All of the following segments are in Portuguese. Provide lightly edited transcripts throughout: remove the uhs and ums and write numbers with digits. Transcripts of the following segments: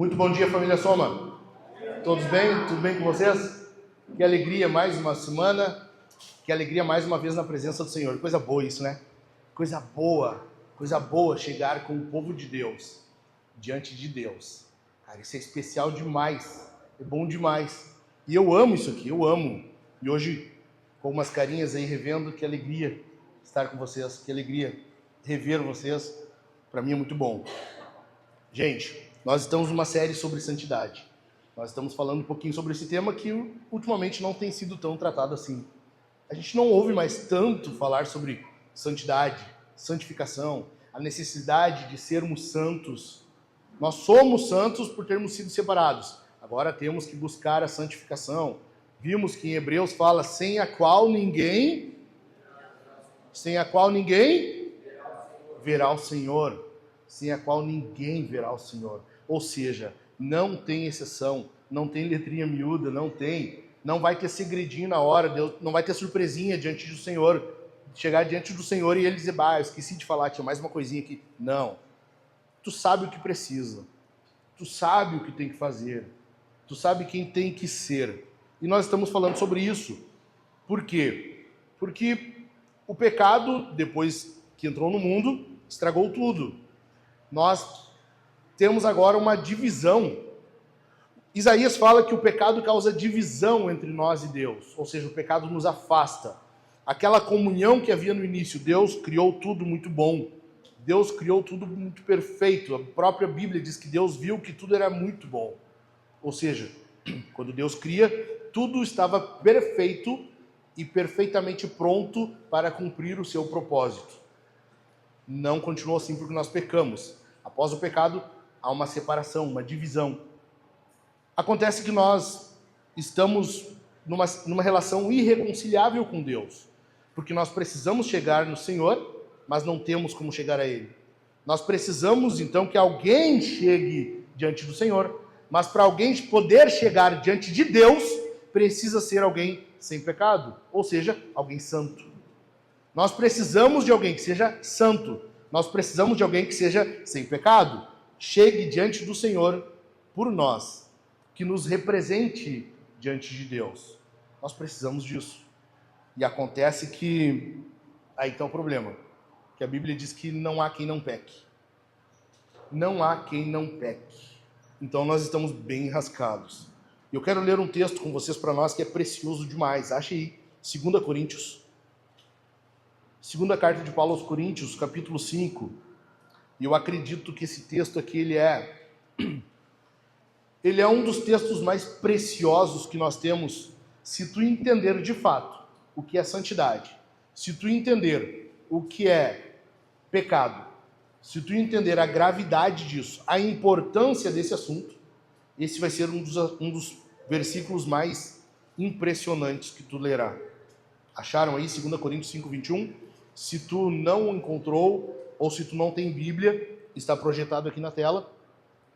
Muito bom dia, família Soma. Todos bem? Tudo bem com vocês? Que alegria, mais uma semana. Que alegria, mais uma vez na presença do Senhor. Coisa boa isso, né? Coisa boa chegar com o povo de Deus, diante de Deus. Cara, isso é especial demais, é bom demais. E eu amo isso aqui, eu amo. E hoje, com umas carinhas aí revendo, que alegria estar com vocês, que alegria rever vocês. Para mim é muito bom. Gente, nós estamos numa série sobre santidade. Nós estamos falando um pouquinho sobre esse tema que ultimamente não tem sido tão tratado assim. A gente não ouve mais tanto falar sobre santidade, santificação, a necessidade de sermos santos. Nós somos santos por termos sido separados. Agora temos que buscar a santificação. Vimos que em Hebreus fala sem a qual ninguém verá o Senhor. Sem a qual ninguém verá o Senhor. Ou seja, não tem exceção, não tem letrinha miúda, não vai ter segredinho na hora, Deus, não vai ter surpresinha diante do Senhor, chegar diante do Senhor e ele dizer, eu esqueci de falar, tinha mais uma coisinha aqui. Não, tu sabe o que precisa, tu sabe o que tem que fazer, tu sabe quem tem que ser. E nós estamos falando sobre isso. Por quê? Porque o pecado, depois que entrou no mundo, estragou tudo. Nós temos agora uma divisão. Isaías fala que o pecado causa divisão entre nós e Deus, ou seja, o pecado nos afasta. Aquela comunhão que havia no início, Deus criou tudo muito bom, Deus criou tudo muito perfeito. A própria Bíblia diz que Deus viu que tudo era muito bom. Ou seja, quando Deus cria, tudo estava perfeito e perfeitamente pronto para cumprir o seu propósito. Não continuou assim porque nós pecamos. Após o pecado, há uma separação, uma divisão. Acontece que nós estamos numa relação irreconciliável com Deus, porque nós precisamos chegar no Senhor, mas não temos como chegar a Ele. Nós precisamos, então, que alguém chegue diante do Senhor, mas para alguém poder chegar diante de Deus, precisa ser alguém sem pecado, ou seja, alguém santo. Nós precisamos de alguém que seja santo. Nós precisamos de alguém que seja sem pecado. Chegue diante do Senhor por nós, que nos represente diante de Deus. Nós precisamos disso. E acontece que aí está o problema, que a Bíblia diz que não há quem não peque. Não há quem não peque. Então nós estamos bem enrascados. Eu quero ler um texto com vocês para nós que é precioso demais. Ache aí, 2 Coríntios. Segunda carta de Paulo aos Coríntios, capítulo 5. E eu acredito que esse texto aqui, ele é um dos textos mais preciosos que nós temos, se tu entender de fato o que é santidade, se tu entender o que é pecado, se tu entender a gravidade disso, a importância desse assunto, esse vai ser um dos versículos mais impressionantes que tu lerá. Acharam aí 2 Coríntios 5, 21? Se tu não encontrou, ou se tu não tem Bíblia, está projetado aqui na tela,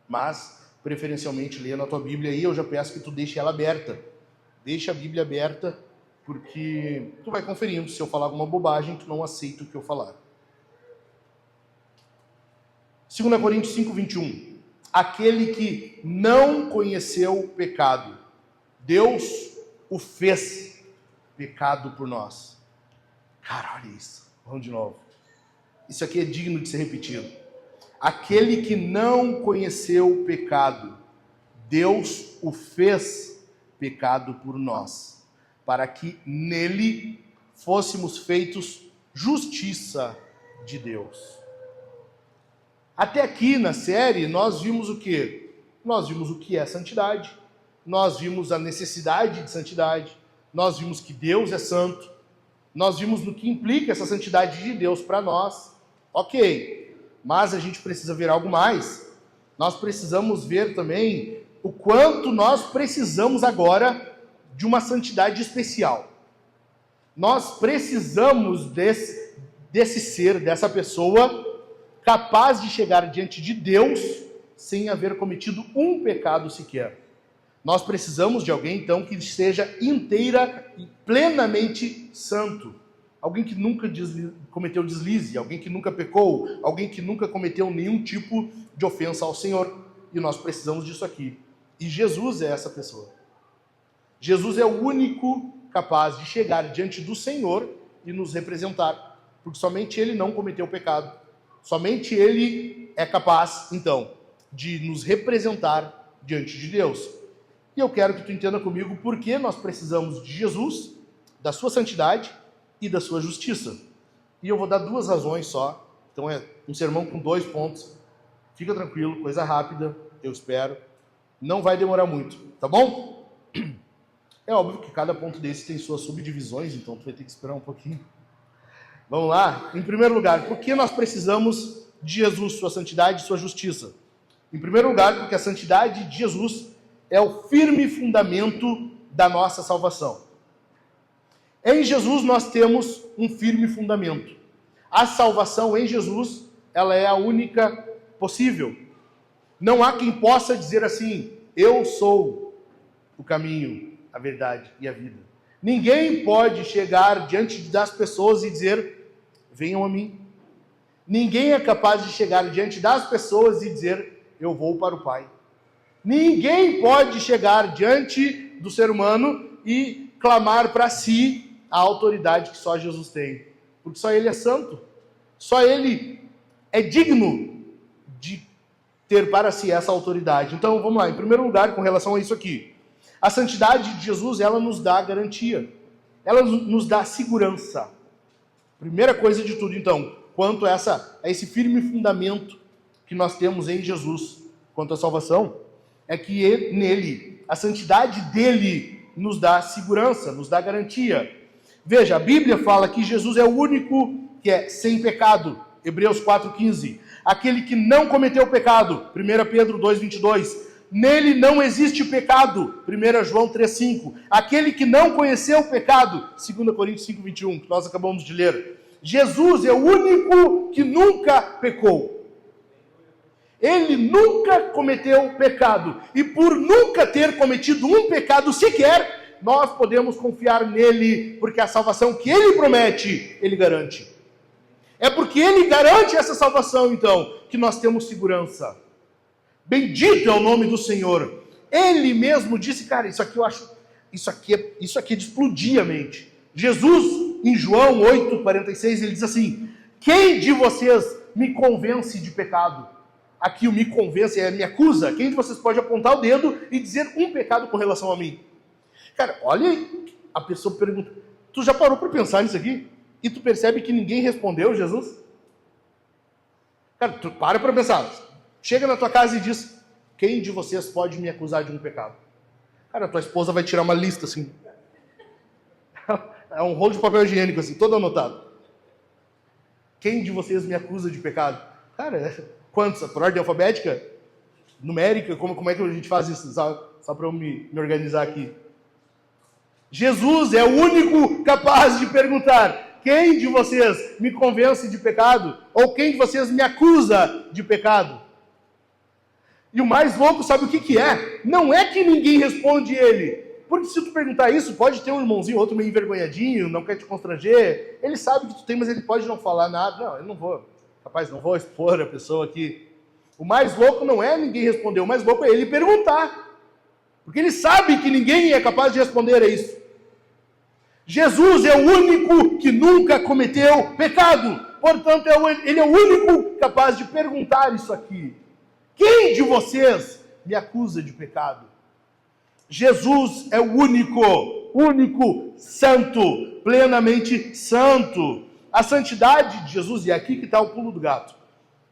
mas preferencialmente leia na tua Bíblia aí, eu já peço que tu deixe ela aberta. Deixa a Bíblia aberta, porque tu vai conferindo. Se eu falar alguma bobagem, tu não aceita o que eu falar. 2 Coríntios 5, 21. Aquele que não conheceu o pecado, Deus o fez pecado por nós. Cara, olha isso. Vamos de novo. Isso aqui é digno de ser repetido. Aquele que não conheceu o pecado, Deus o fez pecado por nós, para que nele fôssemos feitos justiça de Deus. Até aqui na série nós vimos o quê? Nós vimos o que é santidade, nós vimos a necessidade de santidade, nós vimos que Deus é santo, nós vimos no que implica essa santidade de Deus para nós. Ok, mas a gente precisa ver algo mais. Nós precisamos ver também o quanto nós precisamos agora de uma santidade especial. Nós precisamos desse ser, dessa pessoa, capaz de chegar diante de Deus sem haver cometido um pecado sequer. Nós precisamos de alguém, então, que seja inteira e plenamente santo. Alguém que nunca cometeu deslize, alguém que nunca pecou, alguém que nunca cometeu nenhum tipo de ofensa ao Senhor. e nós precisamos disso aqui. E Jesus é essa pessoa. Jesus é o único capaz de chegar diante do Senhor e nos representar, porque somente Ele não cometeu pecado. Somente Ele é capaz, então, de nos representar diante de Deus. E eu quero que tu entenda comigo por que nós precisamos de Jesus, da sua santidade e da sua justiça. E eu vou dar 2 razões só. Então é um sermão com 2 pontos. Fica tranquilo, coisa rápida, eu espero. Não vai demorar muito, tá bom? É óbvio que cada ponto desse tem suas subdivisões, então tu vai ter que esperar um pouquinho. Vamos lá? Em primeiro lugar, por que nós precisamos de Jesus, sua santidade e sua justiça? Em primeiro lugar, porque a santidade de Jesus é o firme fundamento da nossa salvação. Em Jesus nós temos um firme fundamento. A salvação em Jesus, ela é a única possível. Não há quem possa dizer assim, eu sou o caminho, a verdade e a vida. Ninguém pode chegar diante das pessoas e dizer, venham a mim. Ninguém é capaz de chegar diante das pessoas e dizer, eu vou para o Pai. Ninguém pode chegar diante do ser humano e clamar para si a autoridade que só Jesus tem. Porque só Ele é santo. Só Ele é digno de ter para si essa autoridade. Então, vamos lá. Em primeiro lugar, com relação a isso aqui. A santidade de Jesus, ela nos dá garantia. Ela nos dá segurança. Primeira coisa de tudo, então, quanto a esse firme fundamento que nós temos em Jesus, quanto à salvação, é que nele, a santidade dele nos dá segurança, nos dá garantia. Veja, a Bíblia fala que Jesus é o único que é sem pecado. Hebreus 4,15. Aquele que não cometeu pecado. 1 Pedro 2,22. Nele não existe pecado. 1 João 3,5. Aquele que não conheceu o pecado. 2 Coríntios 5,21, que nós acabamos de ler. Jesus é o único que nunca pecou. Ele nunca cometeu pecado. E por nunca ter cometido um pecado sequer, nós podemos confiar nele, porque a salvação que ele promete, ele garante. É porque ele garante essa salvação, então, que nós temos segurança. Bendito é o nome do Senhor. Ele mesmo disse, cara, isso aqui é de explodir a mente. Jesus, em João 8,46, ele diz assim, quem de vocês me convence de pecado? Aqui o me convence, me acusa. Quem de vocês pode apontar o dedo e dizer um pecado com relação a mim? Cara, olha aí, a pessoa pergunta, tu já parou para pensar nisso aqui? E tu percebe que ninguém respondeu, Jesus? Cara, tu para pensar. Chega na tua casa e diz, quem de vocês pode me acusar de um pecado? Cara, tua esposa vai tirar uma lista assim. É um rolo de papel higiênico assim, todo anotado. Quem de vocês me acusa de pecado? Cara, quantos? Por ordem alfabética? Numérica? Como é que a gente faz isso? Só para eu me organizar aqui. Jesus é o único capaz de perguntar, quem de vocês me convence de pecado? Ou quem de vocês me acusa de pecado? E o mais louco, sabe o que é? Não é que ninguém responde ele. Porque se tu perguntar isso, pode ter um irmãozinho, outro meio envergonhadinho, não quer te constranger. Ele sabe que tu tem, mas ele pode não falar nada. Não, eu não vou. Rapaz, não vou expor a pessoa aqui. O mais louco não é ninguém responder, o mais louco é ele perguntar. Porque ele sabe que ninguém é capaz de responder a isso. Jesus é o único que nunca cometeu pecado. Portanto, ele é o único capaz de perguntar isso aqui. Quem de vocês me acusa de pecado? Jesus é o único santo, plenamente santo. A santidade de Jesus, e é aqui que está o pulo do gato.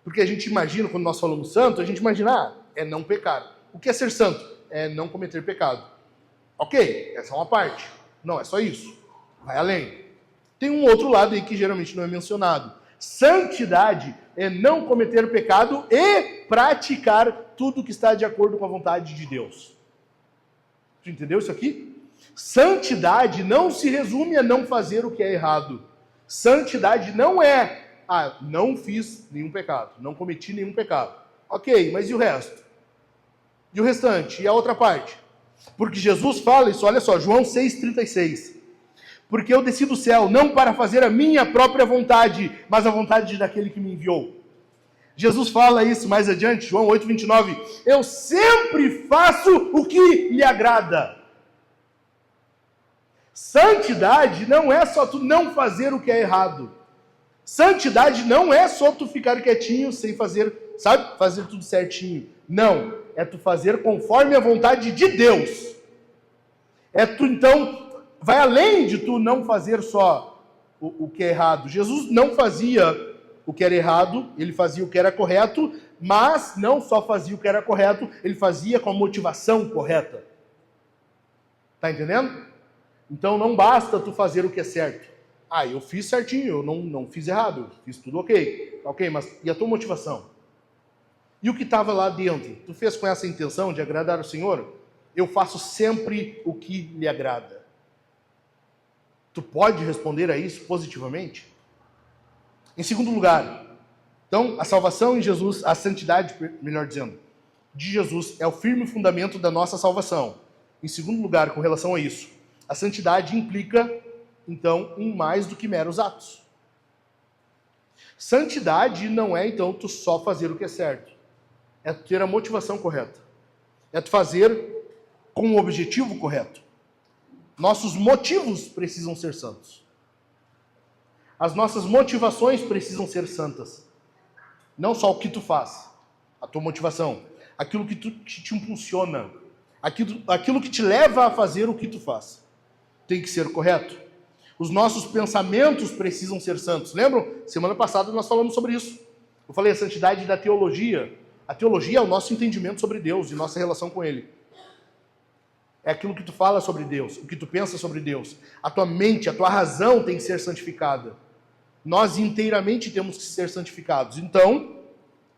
Porque a gente imagina, quando nós falamos santo, a gente imagina, é não pecar. O que é ser santo? É não cometer pecado. Ok, essa é uma parte. Não, é só isso. Vai além. Tem um outro lado aí que geralmente não é mencionado. Santidade é não cometer pecado e praticar tudo que está de acordo com a vontade de Deus. Tu entendeu isso aqui? Santidade não se resume a não fazer o que é errado. Santidade não é, não fiz nenhum pecado, não cometi nenhum pecado. Ok, mas e o resto? E o restante? E a outra parte? Porque Jesus fala isso, olha só, João 6,36. Porque eu desci do céu, não para fazer a minha própria vontade, mas a vontade daquele que me enviou. Jesus fala isso mais adiante, João 8:29. Eu sempre faço o que lhe agrada. Santidade não é só tu não fazer o que é errado. Santidade não é só tu ficar quietinho sem fazer, sabe? Fazer tudo certinho. Não. É tu fazer conforme a vontade de Deus. É tu, então, vai além de tu não fazer só o que é errado. Jesus não fazia o que era errado, ele fazia o que era correto, mas não só fazia o que era correto, ele fazia com a motivação correta. Tá entendendo? Então não basta tu fazer o que é certo. Ah, eu fiz certinho, eu não fiz errado, eu fiz tudo ok. Ok, mas e a tua motivação? E o que estava lá dentro? Tu fez com essa intenção de agradar o Senhor? Eu faço sempre o que lhe agrada. Tu pode responder a isso positivamente? Em segundo lugar, então, a salvação em Jesus, a santidade, melhor dizendo, de Jesus é o firme fundamento da nossa salvação. Em segundo lugar, com relação a isso, a santidade implica, então, em mais do que meros atos. Santidade não é, então, tu só fazer o que é certo. É tu ter a motivação correta. É tu fazer com o objetivo correto. Nossos motivos precisam ser santos. As nossas motivações precisam ser santas. Não só o que tu faz, a tua motivação, aquilo que te impulsiona, aquilo que te leva a fazer o que tu faz. Tem que ser correto. Os nossos pensamentos precisam ser santos. Lembram? Semana passada nós falamos sobre isso. Eu falei a santidade da teologia. A teologia é o nosso entendimento sobre Deus e nossa relação com Ele. É aquilo que tu fala sobre Deus, o que tu pensa sobre Deus. A tua mente, a tua razão tem que ser santificada. Nós inteiramente temos que ser santificados. Então,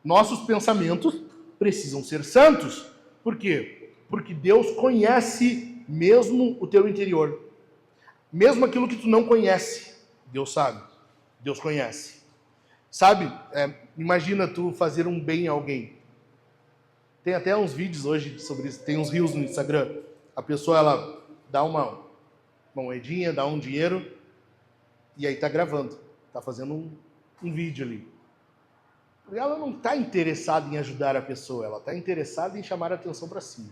nossos pensamentos precisam ser santos. Por quê? Porque Deus conhece mesmo o teu interior. Mesmo aquilo que tu não conhece, Deus sabe. Deus conhece. Sabe, imagina tu fazer um bem a alguém. Tem até uns vídeos hoje sobre isso, tem uns reels no Instagram. A pessoa, ela dá uma moedinha, dá um dinheiro, e aí tá gravando. Tá fazendo um vídeo ali. Ela não está interessada em ajudar a pessoa, ela está interessada em chamar a atenção para si.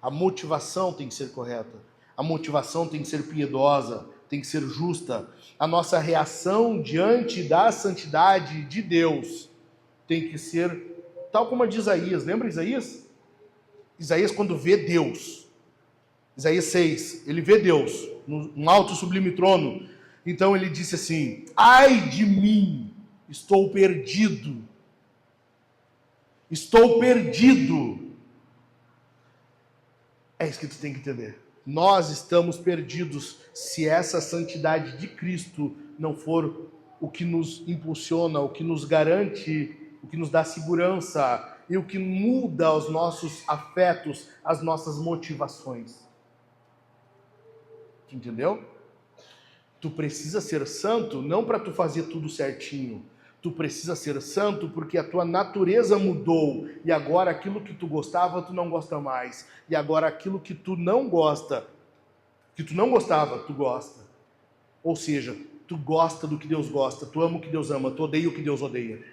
A motivação tem que ser correta. A motivação tem que ser piedosa, tem que ser justa. A nossa reação diante da santidade de Deus tem que ser tal como a de Isaías. Lembra Isaías? Isaías, quando vê Deus, Isaías 6, ele vê Deus num alto sublime trono. Então ele disse assim: ai de mim, estou perdido. Estou perdido. É isso que tu tem que entender. Nós estamos perdidos se essa santidade de Cristo não for o que nos impulsiona, o que nos garante, o que nos dá segurança e o que muda os nossos afetos, as nossas motivações. Entendeu? Tu precisa ser santo não para tu fazer tudo certinho. Tu precisa ser santo porque a tua natureza mudou e agora aquilo que tu gostava, tu não gosta mais. E agora aquilo que tu não gosta, que tu não gostava, tu gosta. Ou seja, tu gosta do que Deus gosta, tu ama o que Deus ama, tu odeia o que Deus odeia.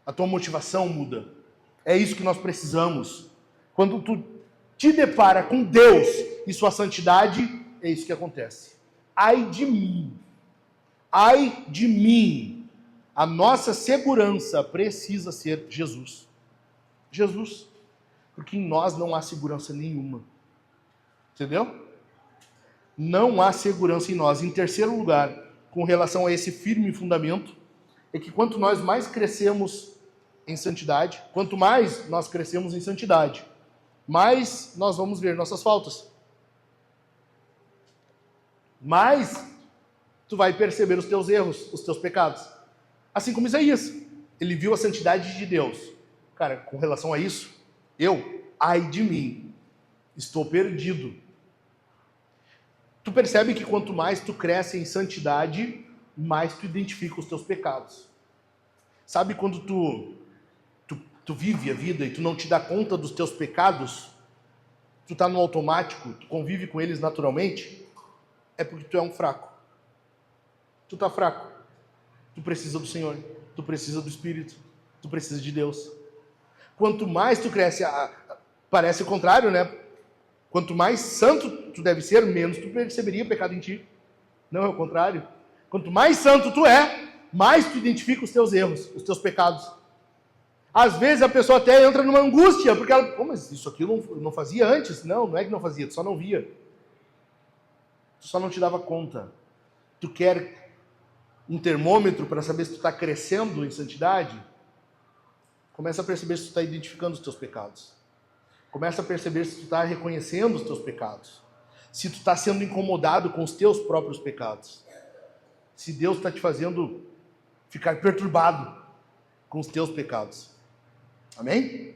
A tua motivação muda. É isso que nós precisamos. Quando tu te depara com Deus e sua santidade, é isso que acontece. Ai de mim. Ai de mim. A nossa segurança precisa ser Jesus. Jesus. Porque em nós não há segurança nenhuma. Entendeu? Não há segurança em nós. Em terceiro lugar, com relação a esse firme fundamento, é que quanto nós mais crescemos em santidade, quanto mais nós crescemos em santidade, mais nós vamos ver nossas faltas. Mais tu vai perceber os teus erros, os teus pecados. Assim como Isaías, ele viu a santidade de Deus. Cara, com relação a isso, ai de mim, estou perdido. Tu percebe que quanto mais tu cresce em santidade, mais tu identifica os teus pecados. Sabe quando tu vive a vida e tu não te dá conta dos teus pecados, tu tá no automático, tu convive com eles naturalmente, é porque tu é um fraco. Tu tá fraco. Tu precisa do Senhor, tu precisa do Espírito. Tu precisa de Deus. Quanto mais tu cresce, parece o contrário, né? Quanto mais santo tu deve ser, menos tu perceberia o pecado em ti. Não, é o contrário. Quanto mais santo tu é, mais tu identifica os teus erros, os teus pecados. Às vezes a pessoa até entra numa angústia, porque ela, pô, mas isso aqui eu não fazia antes. Não, não é que não fazia, tu só não via. Tu só não te dava conta. Tu quer um termômetro para saber se tu está crescendo em santidade? Começa a perceber se tu está identificando os teus pecados. Começa a perceber se tu está reconhecendo os teus pecados. Se tu está sendo incomodado com os teus próprios pecados. Se Deus está te fazendo ficar perturbado com os teus pecados. Amém?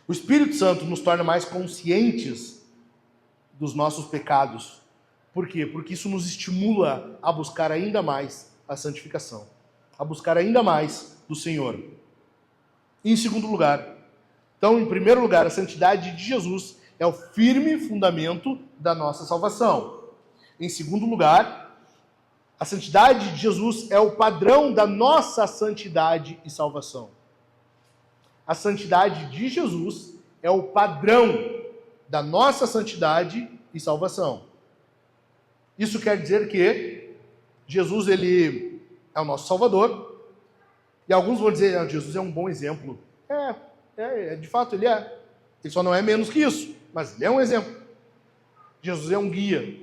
O Espírito Santo nos torna mais conscientes dos nossos pecados. Por quê? Porque isso nos estimula a buscar ainda mais a santificação. A buscar ainda mais do Senhor. E em segundo lugar, então, em primeiro lugar, a santidade de Jesus é o firme fundamento da nossa salvação. Em segundo lugar, a santidade de Jesus é o padrão da nossa santidade e salvação. A santidade de Jesus é o padrão da nossa santidade e salvação. Isso quer dizer que Jesus, ele é o nosso Salvador. E alguns vão dizer, Jesus é um bom exemplo. De fato ele é. Ele só não é menos que isso, mas ele é um exemplo. Jesus é um guia.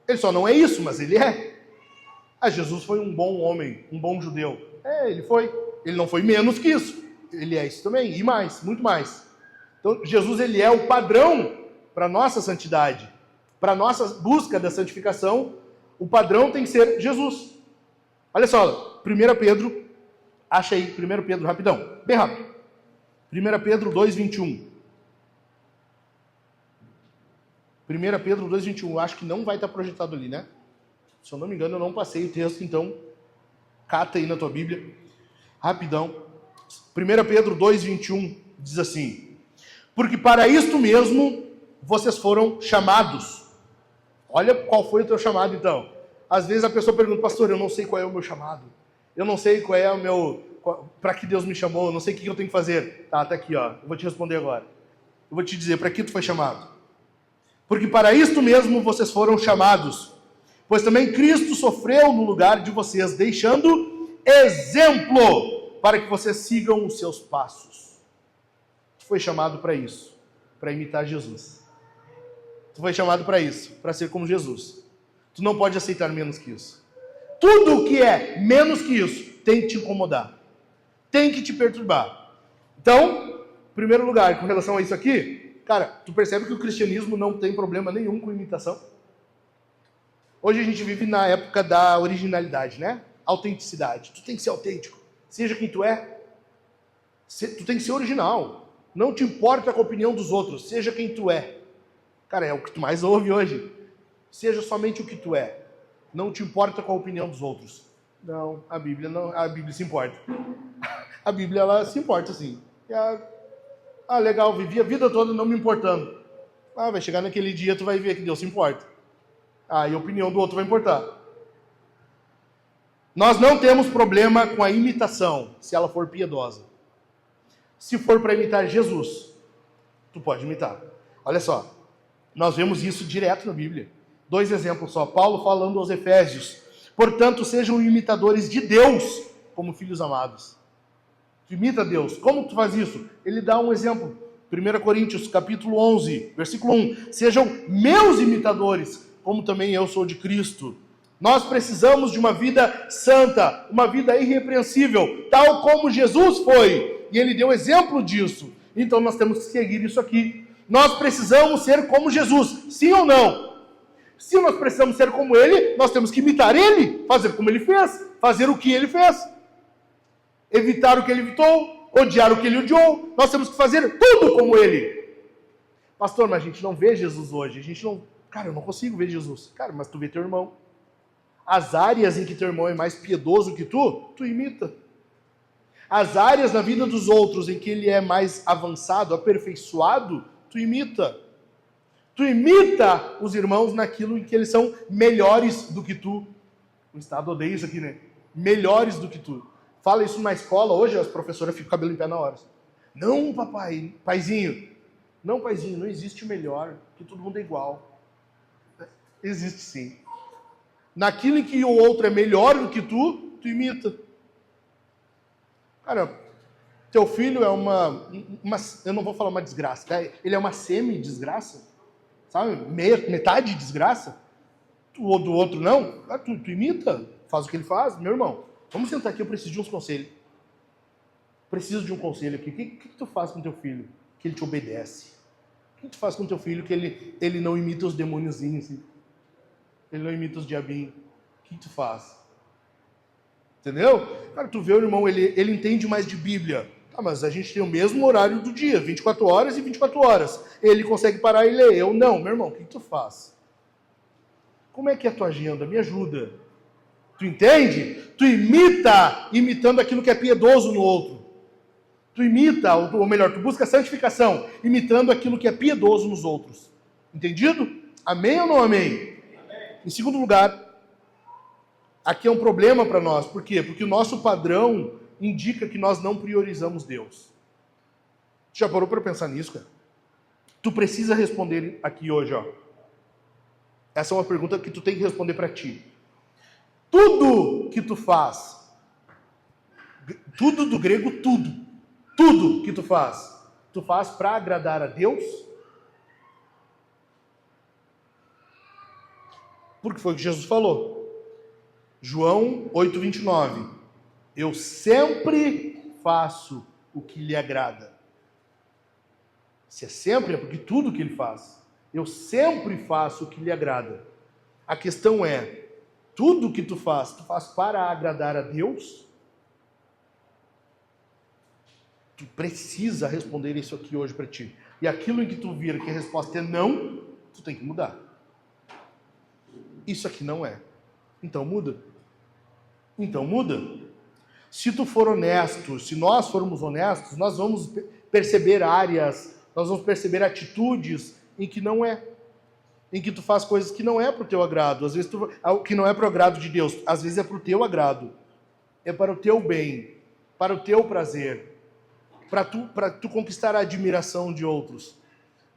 Ele só não é isso, mas ele é. Jesus foi um bom homem, um bom judeu. Ele foi. Ele não foi menos que isso. Ele é isso também, e mais, muito mais. Então, Jesus, ele é o padrão para a nossa santidade. Para a nossa busca da santificação, o padrão tem que ser Jesus. Olha só, 1 Pedro, acha aí, 1 Pedro, rapidão, bem rápido. 1 Pedro 2,21. 1 Pedro 2,21, acho que não vai estar projetado ali, né? Se eu não me engano, eu não passei o texto, então cata aí na tua Bíblia, rapidão. 1 Pedro 2,21 diz assim: porque para isto mesmo vocês foram chamados. Olha qual foi o teu chamado, então. Às vezes a pessoa pergunta, pastor, eu não sei qual é o meu chamado. Eu não sei qual é o meu... para que Deus me chamou, eu não sei o que eu tenho que fazer. Tá aqui, ó. Eu vou te responder agora. Eu vou te dizer, para que tu foi chamado? Porque para isto mesmo vocês foram chamados. Pois também Cristo sofreu no lugar de vocês, deixando exemplo para que vocês sigam os seus passos. Tu foi chamado para isso, para imitar Jesus. Tu foi chamado para isso, para ser como Jesus. Tu não pode aceitar menos que isso. Tudo o que é menos que isso tem que te incomodar. Tem que te perturbar. Então, em primeiro lugar, com relação a isso aqui, cara, tu percebe que o cristianismo não tem problema nenhum com imitação? Hoje a gente vive na época da originalidade, né? Autenticidade. Tu tem que ser autêntico. Seja quem tu é. Tu tem que ser original. Não te importa com a opinião dos outros. Seja quem tu é. Cara, é o que tu mais ouve hoje. Seja somente o que tu é. Não te importa com a opinião dos outros. Não, a Bíblia não. A Bíblia se importa. A Bíblia, ela se importa, sim. Legal, vivi a vida toda não me importando. Vai chegar naquele dia, tu vai ver que Deus se importa. E a opinião do outro vai importar. Nós não temos problema com a imitação, se ela for piedosa. Se for para imitar Jesus, tu pode imitar. Olha só, nós vemos isso direto na Bíblia. 2 exemplos só. Paulo falando aos Efésios: portanto, sejam imitadores de Deus, como filhos amados. Tu imita Deus. Como tu faz isso? Ele dá um exemplo. 1 Coríntios, capítulo 11, versículo 1. Sejam meus imitadores, como também eu sou de Cristo. Nós precisamos de uma vida santa, uma vida irrepreensível, tal como Jesus foi. E ele deu exemplo disso. Então nós temos que seguir isso aqui. Nós precisamos ser como Jesus, sim ou não? Se nós precisamos ser como ele, nós temos que imitar ele, fazer como ele fez, fazer o que ele fez. Evitar o que ele evitou, odiar o que ele odiou. Nós temos que fazer tudo como ele. Pastor, mas a gente não vê Jesus hoje. A gente não... Cara, eu não consigo ver Jesus. Cara, mas tu vê teu irmão. As áreas em que teu irmão é mais piedoso que tu imita. As áreas na vida dos outros em que ele é mais avançado, aperfeiçoado, tu imita. Tu imita os irmãos naquilo em que eles são melhores do que tu. O Estado odeia isso aqui, né? Melhores do que tu. Fala isso na escola, hoje as professoras ficam com o cabelo em pé na hora. Não, papai, paizinho. Não, paizinho, não existe melhor, que todo mundo é igual. Existe sim. Naquilo em que o outro é melhor do que tu imita. Cara, teu filho é uma eu não vou falar uma desgraça, tá? Ele é uma semi-desgraça, sabe? Metade desgraça. O do outro não. Tu imita, faz o que ele faz. Meu irmão, vamos sentar aqui, eu preciso de uns conselhos. Preciso de um conselho aqui. O que tu faz com teu filho? Que ele te obedece. O que tu faz com teu filho que ele não imita os demôniozinhos, assim? Ele não imita os diabinhos. O que tu faz? Entendeu? Cara, tu vê o irmão, ele entende mais de Bíblia. Tá, mas a gente tem o mesmo horário do dia, 24 horas e 24 horas. Ele consegue parar e ler, eu não. Meu irmão, o que tu faz? Como é que é a tua agenda? Me ajuda. Tu entende? Tu imita, imitando aquilo que é piedoso no outro. Tu imita, ou melhor, tu busca santificação, imitando aquilo que é piedoso nos outros. Entendido? Amém ou não amém? Amém. Em segundo lugar, aqui é um problema para nós. Por quê? Porque o nosso padrão indica que nós não priorizamos Deus. Já parou para pensar nisso, cara? Tu precisa responder aqui hoje, ó. Essa é uma pergunta que tu tem que responder para ti. Tudo que tu faz, tudo do grego tudo que tu faz para agradar a Deus? Porque foi o que Jesus falou. João 8:29. Eu sempre faço o que lhe agrada. Se é sempre, é porque tudo que ele faz. Eu sempre faço o que lhe agrada. A questão é, tudo que tu faz para agradar a Deus? Tu precisa responder isso aqui hoje para ti. E aquilo em que tu vira que a resposta é não, tu tem que mudar. Isso aqui não é. Então muda. Então muda. Se tu for honesto, se nós formos honestos, nós vamos perceber áreas, nós vamos perceber atitudes em que não é. Em que tu faz coisas que não é para o teu agrado. Às vezes que não é para o agrado de Deus. Às vezes é para o teu agrado. É para o teu bem. Para o teu prazer. Para tu conquistar a admiração de outros.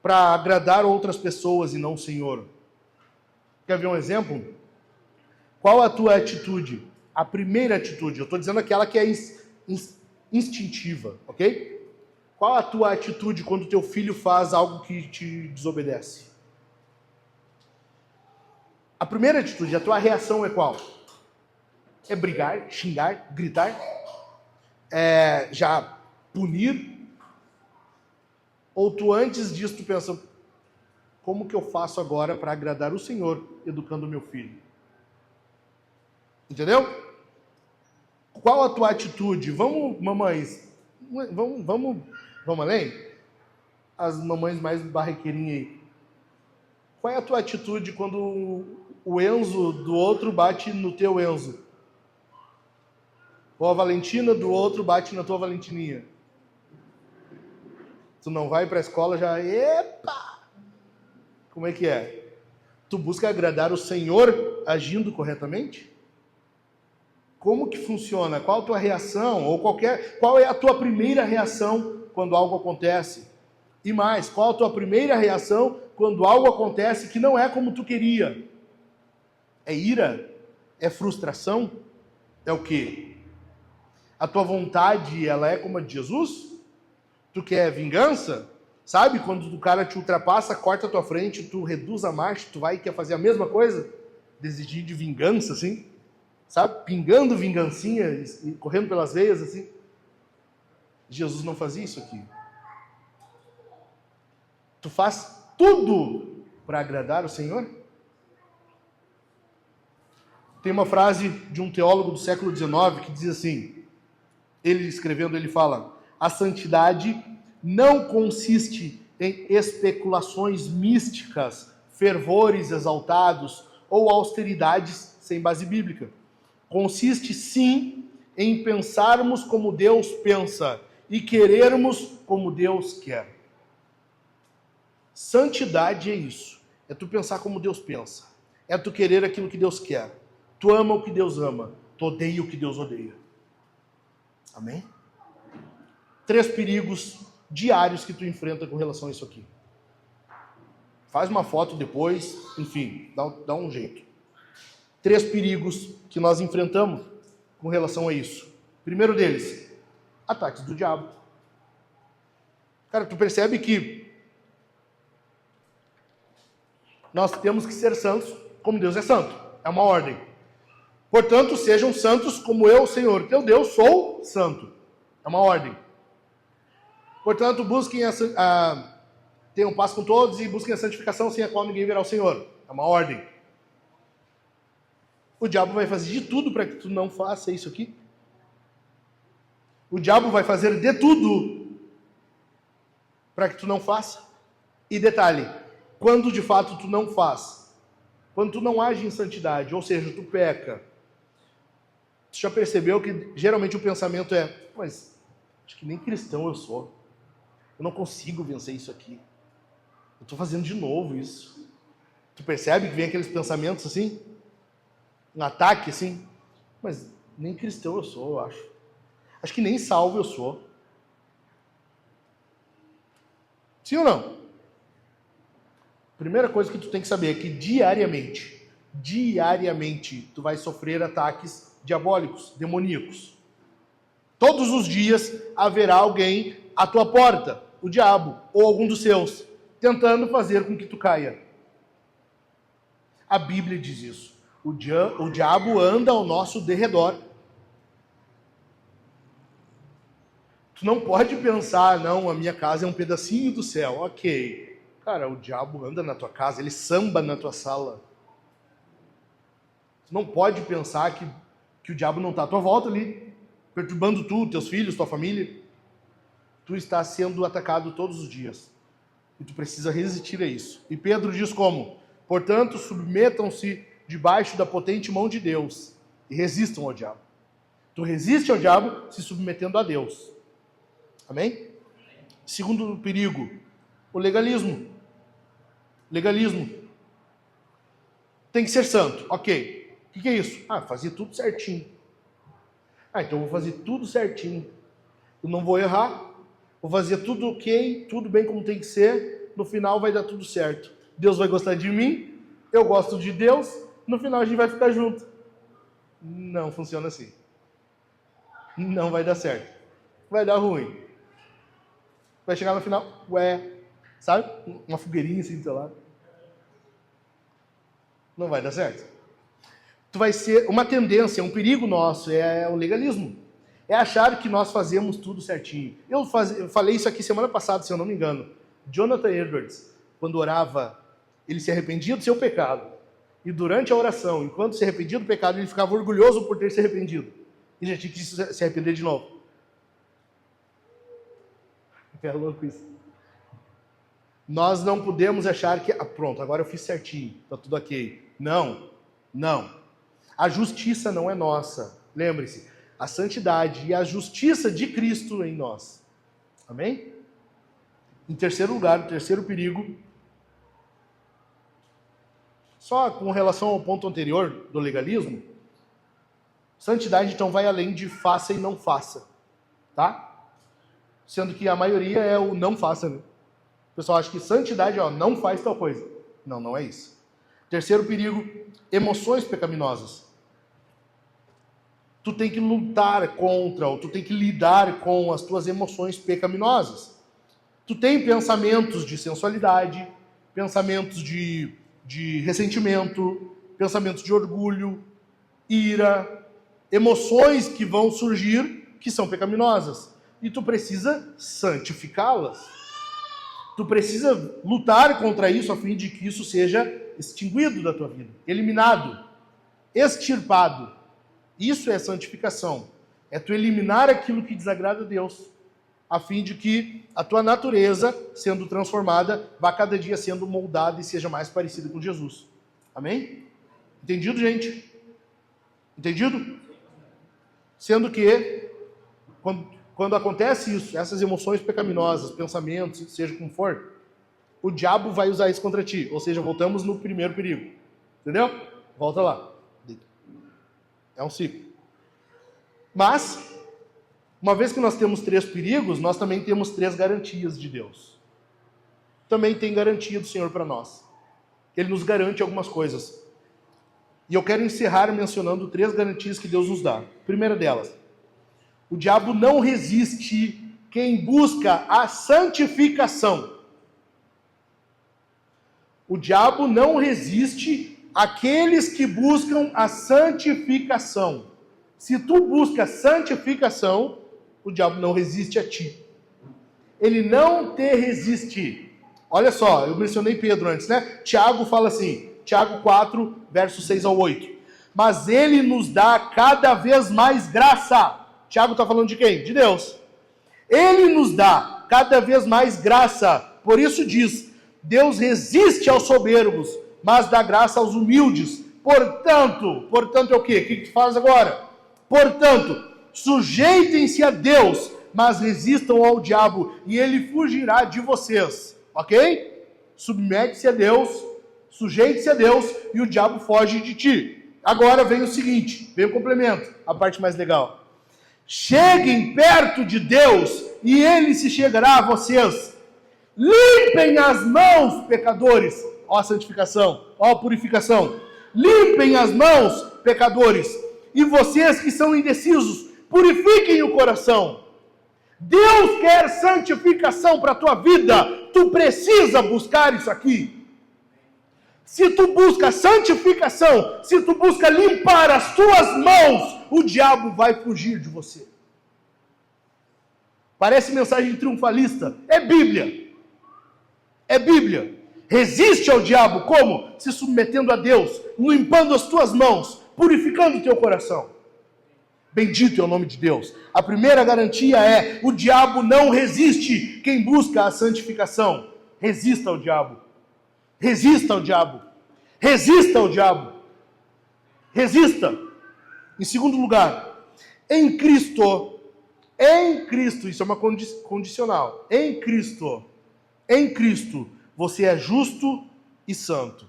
Para agradar outras pessoas e não o Senhor. Quer ver um exemplo? Qual a tua atitude? A primeira atitude. Eu estou dizendo aquela que é instintiva. Ok? Qual a tua atitude quando teu filho faz algo que te desobedece? A primeira atitude, a tua reação é qual? É brigar, xingar, gritar? É já punir? Ou tu antes disso tu pensa, como que eu faço agora para agradar o Senhor educando o meu filho? Entendeu? Qual a tua atitude? Vamos, mamães, vamos além? As mamães mais barriqueirinhas aí. Qual é a tua atitude quando o Enzo do outro bate no teu Enzo? Ou a Valentina do outro bate na tua Valentininha? Tu não vai para a escola já, epa! Como é que é? Tu busca agradar o Senhor agindo corretamente? Como que funciona? Qual a tua reação? Ou qual é a tua primeira reação quando algo acontece? E mais, qual a tua primeira reação quando algo acontece que não é como tu queria? É ira? É frustração? É o quê? A tua vontade, ela é como a de Jesus? Tu quer vingança? Sabe, quando o cara te ultrapassa, corta a tua frente, tu reduz a marcha, tu vai e quer fazer a mesma coisa? Desistir de vingança, assim? Sabe, pingando vingancinha e correndo pelas veias, assim? Jesus não fazia isso aqui. Tu faz tudo para agradar o Senhor? Tem uma frase de um teólogo do século XIX que diz assim, ele escrevendo, ele fala, a santidade não consiste em especulações místicas, fervores exaltados ou austeridades sem base bíblica. Consiste sim em pensarmos como Deus pensa e querermos como Deus quer. Santidade é isso. É tu pensar como Deus pensa. É tu querer aquilo que Deus quer. Tu ama o que Deus ama. Tu odeia o que Deus odeia. Amém? 3 perigos diários que tu enfrenta com relação a isso aqui. Faz uma foto depois, enfim, dá um jeito. 3 perigos que nós enfrentamos com relação a isso. Primeiro deles, ataques do diabo. Cara, tu percebe que nós temos que ser santos como Deus é santo. É uma ordem. Portanto, sejam santos como eu, Senhor, teu Deus, sou santo. É uma ordem. Portanto, busquem tenham paz com todos e busquem a santificação sem a qual ninguém verá o Senhor. É uma ordem. O diabo vai fazer de tudo para que tu não faça isso aqui. O diabo vai fazer de tudo para que tu não faça. E detalhe, quando de fato tu não faz, quando tu não age em santidade, ou seja, tu peca, tu já percebeu que geralmente o pensamento é, mas acho que nem cristão eu sou. Eu não consigo vencer isso aqui. Eu estou fazendo de novo isso. Tu percebe que vem aqueles pensamentos assim? Um ataque assim? Mas nem cristão eu sou, eu acho. Acho que nem salvo eu sou. Sim ou não? Primeira coisa que tu tem que saber é que diariamente, tu vai sofrer ataques diabólicos, demoníacos. Todos os dias haverá alguém à tua porta, o diabo ou algum dos seus, tentando fazer com que tu caia. A Bíblia diz isso. O diabo anda ao nosso derredor. Tu não pode pensar, não, a minha casa é um pedacinho do céu. Ok. Cara, o diabo anda na tua casa, ele samba na tua sala. Tu não pode pensar que o diabo não está à tua volta ali, perturbando tu, teus filhos, tua família. Tu está sendo atacado todos os dias. E tu precisa resistir a isso. E Pedro diz como? Portanto, submetam-se debaixo da potente mão de Deus e resistam ao diabo. Tu resiste ao diabo se submetendo a Deus. Amém? Segundo perigo, o legalismo. Legalismo. Tem que ser santo. Ok. O que é isso? Fazer tudo certinho. Então eu vou fazer tudo certinho. Eu não vou errar. Vou fazer tudo ok, tudo bem como tem que ser. No final vai dar tudo certo. Deus vai gostar de mim. Eu gosto de Deus. No final a gente vai ficar junto. Não funciona assim. Não vai dar certo. Vai dar ruim. Vai chegar no final, sabe? Uma fogueirinha assim do teu lado. Não vai dar certo. Tu vai ser uma tendência, um perigo nosso, é o legalismo. É achar que nós fazemos tudo certinho. Eu falei isso aqui semana passada, se eu não me engano. Jonathan Edwards, quando orava, ele se arrependia do seu pecado. E durante a oração, enquanto se arrependia do pecado, ele ficava orgulhoso por ter se arrependido. E já tinha que se arrepender de novo. É louco isso. Nós não podemos achar que, pronto, agora eu fiz certinho, tá tudo ok. Não. A justiça não é nossa. Lembre-se, a santidade e a justiça de Cristo em nós. Amém? Em terceiro lugar, o terceiro perigo, só com relação ao ponto anterior do legalismo, santidade então vai além de faça e não faça, tá? Sendo que a maioria é o não faça, né? O pessoal acha que santidade, não faz tal coisa. Não é isso. Terceiro perigo, emoções pecaminosas. Tu tem que lutar contra, ou tu tem que lidar com as tuas emoções pecaminosas. Tu tem pensamentos de sensualidade, pensamentos de ressentimento, pensamentos de orgulho, ira, emoções que vão surgir que são pecaminosas. E tu precisa santificá-las. Tu precisa lutar contra isso a fim de que isso seja extinguido da tua vida, eliminado, extirpado. Isso é santificação. É tu eliminar aquilo que desagrada a Deus, a fim de que a tua natureza, sendo transformada, vá cada dia sendo moldada e seja mais parecida com Jesus. Amém? Entendido, gente? Entendido? Sendo que, quando acontece isso, essas emoções pecaminosas, pensamentos, seja como for, o diabo vai usar isso contra ti. Ou seja, voltamos no primeiro perigo. Entendeu? Volta lá. É um ciclo. Mas, Uma vez que nós temos 3 perigos, nós também temos 3 garantias de Deus. Também tem garantia do Senhor para nós. Ele nos garante algumas coisas. E eu quero encerrar mencionando 3 garantias que Deus nos dá. Primeira delas, o diabo não resiste quem busca a santificação. O diabo não resiste àqueles que buscam a santificação. Se tu busca santificação, o diabo não resiste a ti. Ele não te resiste. Olha só, eu mencionei Pedro antes, né? Tiago fala assim, Tiago 4, versos 6 ao 8. Mas ele nos dá cada vez mais graça. Tiago está falando de quem? De Deus. Ele nos dá cada vez mais graça. Por isso diz, Deus resiste aos soberbos, mas dá graça aos humildes. Portanto é o quê? O que tu faz agora? Portanto, sujeitem-se a Deus, mas resistam ao diabo, e ele fugirá de vocês. Ok? Submete-se a Deus, sujeite-se a Deus, e o diabo foge de ti. Agora vem o seguinte, vem o complemento, a parte mais legal. Cheguem perto de Deus, e ele se chegará a vocês. Limpem as mãos, pecadores. Ó a santificação, ó a purificação. Limpem as mãos, pecadores. E vocês que são indecisos, purifiquem o coração. Deus quer santificação para a tua vida. Tu precisa buscar isso aqui. Se tu busca santificação, se tu busca limpar as tuas mãos, o diabo vai fugir de você. Parece mensagem triunfalista. É Bíblia. É Bíblia. Resiste ao diabo como? Se submetendo a Deus, limpando as tuas mãos, purificando o teu coração. Bendito é o nome de Deus. A primeira garantia é, o diabo não resiste quem busca a santificação. Resista ao diabo. Resista ao diabo. Resista ao diabo. Resista. Em segundo lugar, em Cristo, isso é uma condicional. Em Cristo, você é justo e santo.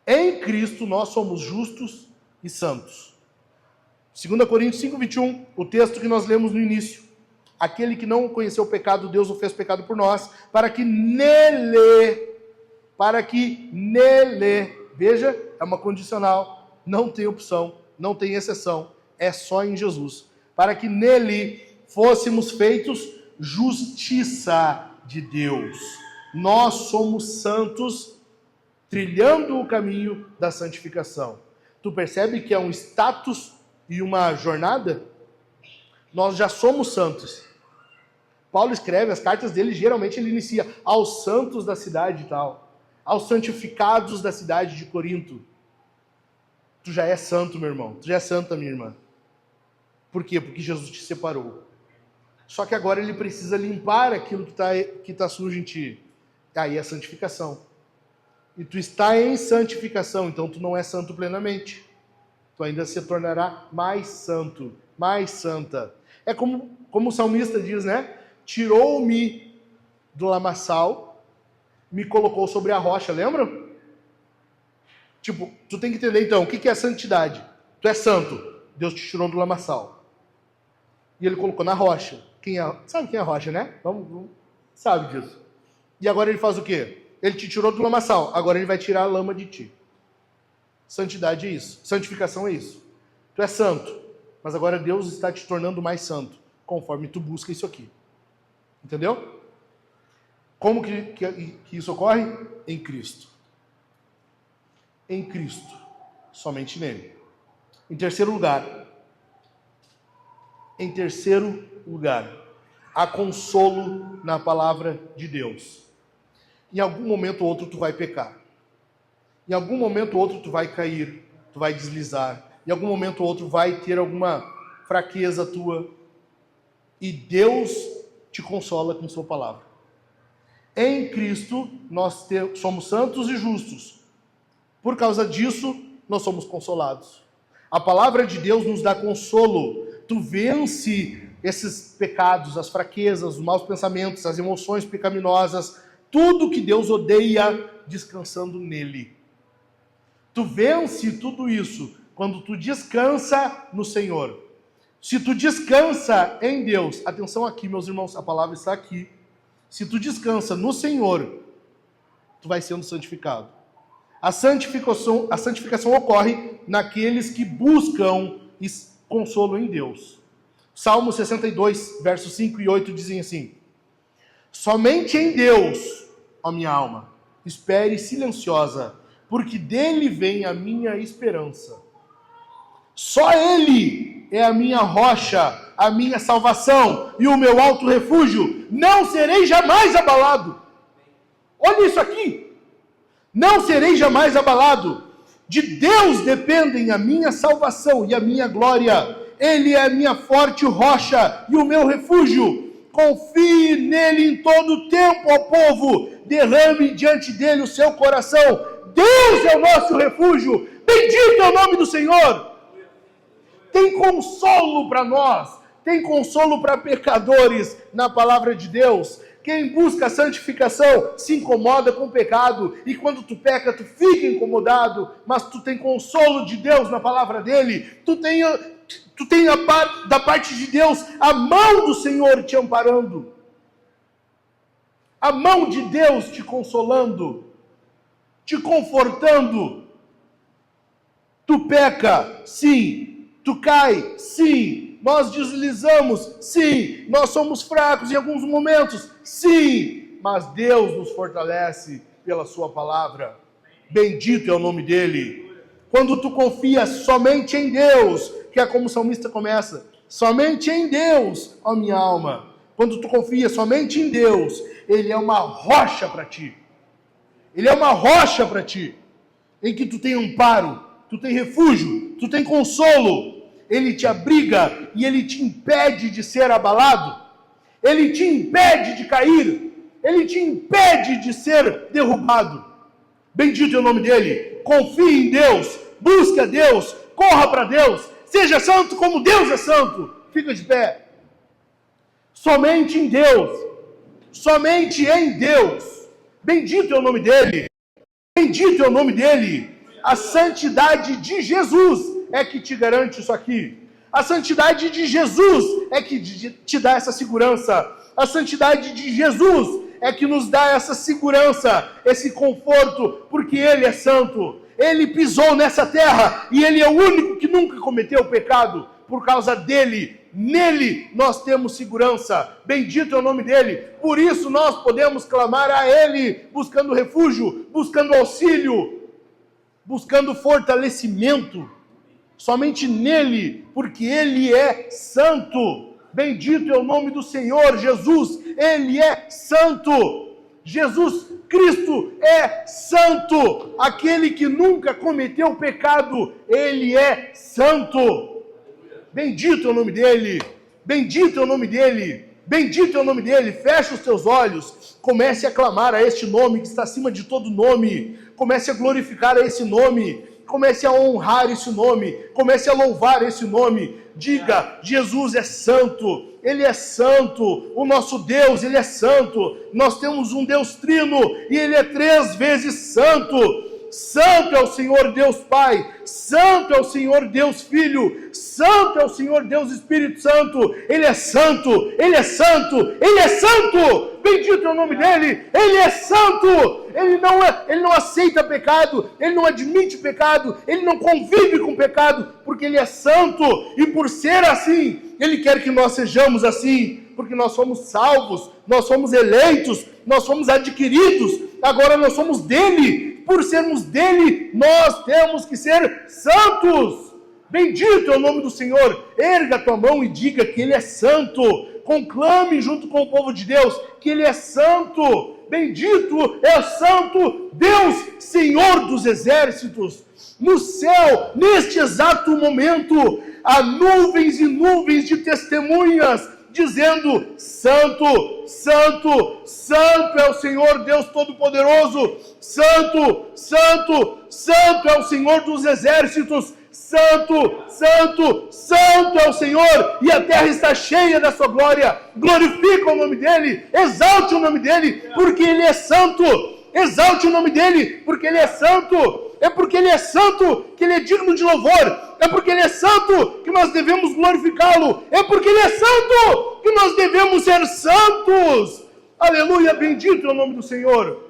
Em Cristo nós somos justos e santos. 2 Coríntios 5, 21, o texto que nós lemos no início. Aquele que não conheceu o pecado, Deus o fez pecado por nós, para que nele, veja, é uma condicional, não tem opção, não tem exceção, é só em Jesus. Para que nele fôssemos feitos justiça de Deus. Nós somos santos, trilhando o caminho da santificação. Tu percebe que é um status e uma jornada? Nós já somos santos. Paulo escreve, as cartas dele, geralmente ele inicia aos santos da cidade e tal, aos santificados da cidade de Corinto. Tu já é santo, meu irmão. Tu já é santa, minha irmã. Por quê? Porque Jesus te separou. Só que agora ele precisa limpar aquilo que tá sujo em ti. Aí é a santificação. E tu está em santificação, então tu não é santo plenamente. Tu ainda se tornará mais santo, mais santa. É como o salmista diz, né? Tirou-me do lamaçal, me colocou sobre a rocha, lembra? Tipo, tu tem que entender então, o que é santidade? Tu é santo, Deus te tirou do lamaçal. E ele colocou na rocha. Sabe quem é a rocha, né? Vamos, sabe disso. E agora ele faz o quê? Ele te tirou do lamaçal, agora ele vai tirar a lama de ti. Santidade é isso. Santificação é isso. Tu é santo, mas agora Deus está te tornando mais santo, conforme tu busca isso aqui. Entendeu? Como que isso ocorre? Em Cristo. Em Cristo. Somente nele. Em terceiro lugar, há consolo na palavra de Deus. Em algum momento ou outro tu vai pecar. Em algum momento ou outro tu vai cair, tu vai deslizar. Em algum momento ou outro vai ter alguma fraqueza tua. E Deus te consola com sua palavra. Em Cristo nós somos santos e justos. Por causa disso, nós somos consolados. A palavra de Deus nos dá consolo. Tu vence esses pecados, as fraquezas, os maus pensamentos, as emoções pecaminosas, tudo que Deus odeia, descansando nele. Tu vence tudo isso quando tu descansa no Senhor. Se tu descansa em Deus, atenção aqui, meus irmãos, a palavra está aqui. Se tu descansa no Senhor, tu vai sendo santificado. A santificação ocorre naqueles que buscam consolo em Deus. Salmo 62, versos 5 e 8 dizem assim: somente em Deus, ó minha alma, espere silenciosa, porque dele vem a minha esperança. Só Ele é a minha rocha, a minha salvação e o meu alto refúgio. Não serei jamais abalado. Olha isso aqui. Não serei jamais abalado. De Deus dependem a minha salvação e a minha glória. Ele é a minha forte rocha e o meu refúgio. Confie nele em todo o tempo, ó povo. Derrame diante dele o seu coração. Deus é o nosso refúgio. Bendito é o nome do Senhor. Tem consolo para nós, tem consolo para pecadores na palavra de Deus. Quem busca a santificação se incomoda com o pecado, e quando tu peca, tu fica incomodado, mas tu tem consolo de Deus na palavra dele, tu tem da parte de Deus a mão do Senhor te amparando, a mão de Deus te consolando, te confortando. Tu peca, sim. Tu cai, sim. Nós deslizamos, sim. Nós somos fracos em alguns momentos, sim. Mas Deus nos fortalece pela sua palavra. Bendito é o nome dele. Quando tu confias somente em Deus, que é como o salmista começa, somente em Deus, ó minha alma. Quando tu confias somente em Deus, Ele é uma rocha para ti. Ele é uma rocha para ti, em que tu tem amparo, tu tem refúgio, tu tem consolo. Ele te abriga e Ele te impede de ser abalado. Ele te impede de cair. Ele te impede de ser derrubado. Bendito é o nome dele. Confie em Deus. Busque a Deus. Corra para Deus. Seja santo como Deus é santo. Fica de pé. Somente em Deus. Somente em Deus. Bendito é o nome dele. Bendito é o nome dele. A santidade de Jesus é que te garante isso aqui. A santidade de Jesus é que te dá essa segurança. A santidade de Jesus é que nos dá essa segurança, esse conforto, porque Ele é santo. Ele pisou nessa terra e Ele é o único que nunca cometeu pecado. Por causa dele, nele nós temos segurança. Bendito é o nome dele. Por isso nós podemos clamar a Ele, buscando refúgio, buscando auxílio, buscando fortalecimento. Somente nele, porque Ele é santo. Bendito é o nome do Senhor Jesus. Ele é santo. Jesus Cristo é santo. Aquele que nunca cometeu pecado, Ele é santo. Bendito é o nome dele. Bendito é o nome dele. Bendito é o nome dele. Feche os teus olhos. Comece a clamar a este nome que está acima de todo nome. Comece a glorificar a esse nome. Comece a honrar esse nome. Comece a louvar esse nome. Diga, Jesus é santo. Ele é santo. O nosso Deus, Ele é santo. Nós temos um Deus trino e Ele é 3 vezes santo. Santo é o Senhor Deus Pai, santo é o Senhor Deus Filho, santo é o Senhor Deus Espírito Santo. Ele é santo, Ele é santo, Ele é santo. Bendito é o nome dEle. Ele é santo. Ele não aceita pecado, Ele não admite pecado, Ele não convive com pecado, porque Ele é santo. E por ser assim, Ele quer que nós sejamos assim, porque nós somos salvos, nós somos eleitos, nós somos adquiridos, agora nós somos dEle. Por sermos dele, nós temos que ser santos. Bendito é o nome do Senhor. Erga a tua mão e diga que Ele é santo. Conclame junto com o povo de Deus que Ele é santo. Bendito é o santo Deus, Senhor dos exércitos. No céu, neste exato momento, há nuvens e nuvens de testemunhas dizendo: santo, santo, santo é o Senhor Deus Todo-Poderoso, santo, santo, santo é o Senhor dos exércitos, santo, santo, santo é o Senhor, e a terra está cheia da sua glória. Glorifica o nome dEle, exalte o nome dEle, porque Ele é santo. Exalte o nome dEle, porque Ele é santo. É porque Ele é santo que Ele é digno de louvor. É porque Ele é santo que nós devemos glorificá-lo. É porque Ele é santo que nós devemos ser santos. Aleluia, bendito é o nome do Senhor.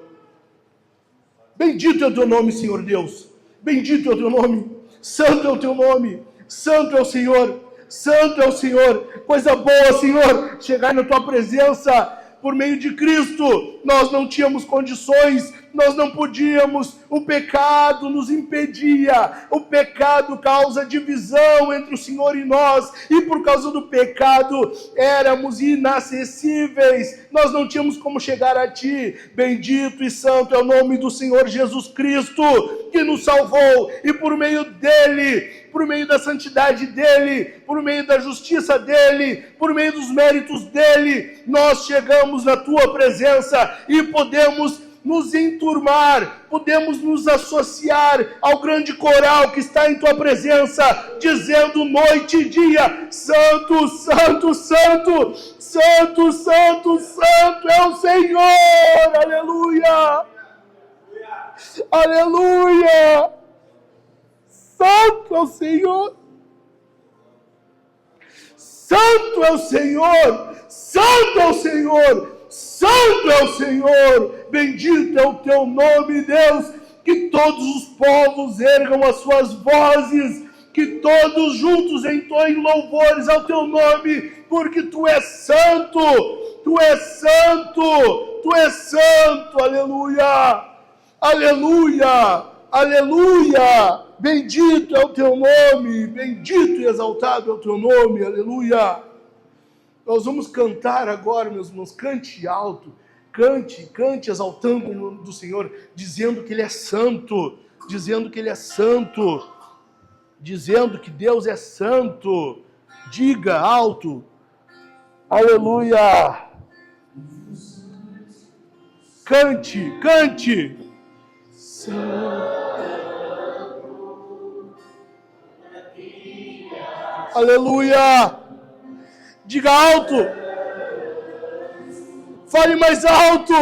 Bendito é o teu nome, Senhor Deus. Bendito é o teu nome. Santo é o teu nome. Santo é o Senhor. Santo é o Senhor. Coisa boa, Senhor, chegar na tua presença. Por meio de Cristo, nós não tínhamos condições, nós não podíamos, o pecado nos impedia, o pecado causa divisão entre o Senhor e nós, e por causa do pecado éramos inacessíveis, nós não tínhamos como chegar a Ti. Bendito e santo é o nome do Senhor Jesus Cristo, que nos salvou, e por meio dEle, por meio da santidade dEle, por meio da justiça dEle, por meio dos méritos dEle, nós chegamos na Tua presença e podemos nos enturmar, podemos nos associar ao grande coral que está em Tua presença, dizendo noite e dia, Santo, Santo, Santo, Santo, Santo, Santo é o Senhor, aleluia, aleluia, Santo é o Senhor, Santo é o Senhor, Santo é o Senhor, Santo é o Senhor, bendito é o Teu nome, Deus, que todos os povos ergam as suas vozes, que todos juntos entoem louvores ao Teu nome, porque Tu és santo, Tu és santo, Tu és santo, aleluia, aleluia, aleluia, bendito é o Teu nome, bendito e exaltado é o Teu nome, aleluia. Nós vamos cantar agora, meus irmãos, cante alto, cante exaltando o nome do Senhor, dizendo que Ele é santo, dizendo que Ele é santo, dizendo que Deus é santo, diga alto, aleluia, cante, aleluia, diga alto, fale mais alto,